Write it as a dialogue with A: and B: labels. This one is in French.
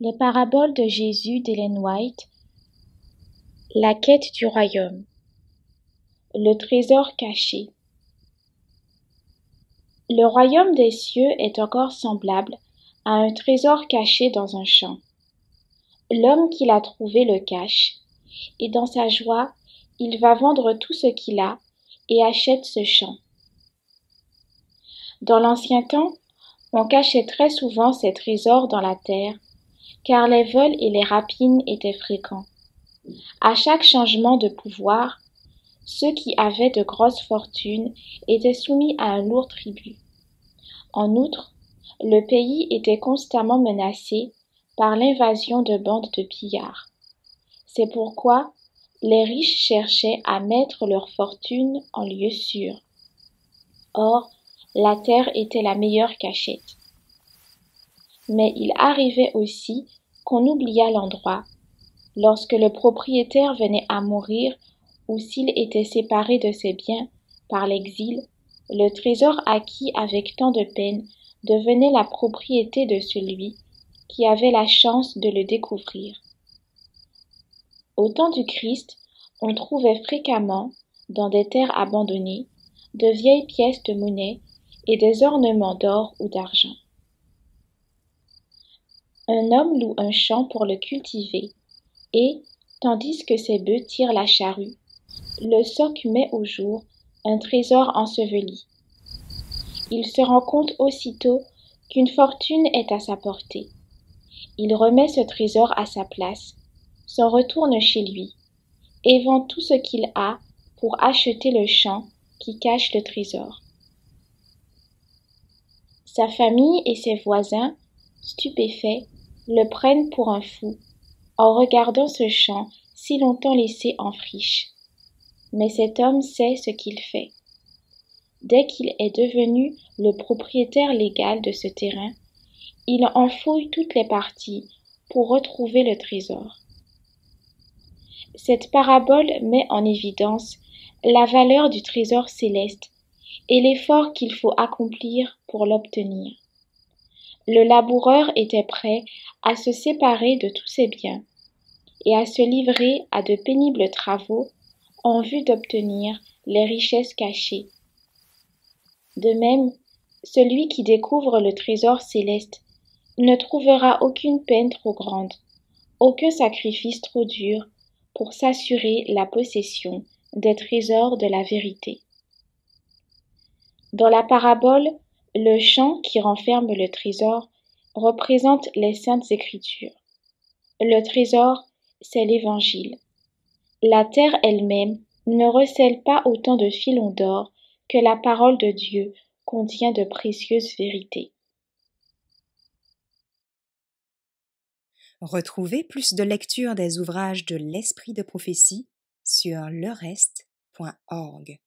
A: Les paraboles de Jésus d'Ellen White, la quête du royaume, le trésor caché. Le royaume des cieux est encore semblable à un trésor caché dans un champ. L'homme qui l'a trouvé le cache, et dans sa joie, il va vendre tout ce qu'il a et achète ce champ. Dans l'ancien temps, on cachait très souvent ces trésors dans la terre, car les vols et les rapines étaient fréquents. À chaque changement de pouvoir, ceux qui avaient de grosses fortunes étaient soumis à un lourd tribut. En outre, le pays était constamment menacé par l'invasion de bandes de pillards. C'est pourquoi les riches cherchaient à mettre leur fortune en lieu sûr. Or, la terre était la meilleure cachette. Mais il arrivait aussi qu'on oubliât l'endroit, lorsque le propriétaire venait à mourir ou s'il était séparé de ses biens par l'exil, le trésor acquis avec tant de peine devenait la propriété de celui qui avait la chance de le découvrir. Au temps du Christ, on trouvait fréquemment, dans des terres abandonnées, de vieilles pièces de monnaie et des ornements d'or ou d'argent. Un homme loue un champ pour le cultiver, et, tandis que ses bœufs tirent la charrue, le soc met au jour un trésor enseveli. Il se rend compte aussitôt qu'une fortune est à sa portée. Il remet ce trésor à sa place, s'en retourne chez lui, et vend tout ce qu'il a pour acheter le champ qui cache le trésor. Sa famille et ses voisins, stupéfaits, le prennent pour un fou, en regardant ce champ si longtemps laissé en friche. Mais cet homme sait ce qu'il fait. Dès qu'il est devenu le propriétaire légal de ce terrain, il en fouille toutes les parties pour retrouver le trésor. Cette parabole met en évidence la valeur du trésor céleste et l'effort qu'il faut accomplir pour l'obtenir. Le laboureur était prêt à se séparer de tous ses biens et à se livrer à de pénibles travaux en vue d'obtenir les richesses cachées. De même, celui qui découvre le trésor céleste ne trouvera aucune peine trop grande, aucun sacrifice trop dur pour s'assurer la possession des trésors de la vérité. Dans la parabole, le champ qui renferme le trésor représente les saintes écritures. Le trésor, c'est l'Évangile. La terre elle-même ne recèle pas autant de filons d'or que la parole de Dieu contient de précieuses vérités.
B: Retrouvez plus de lectures des ouvrages de l'Esprit de prophétie sur lerest.org.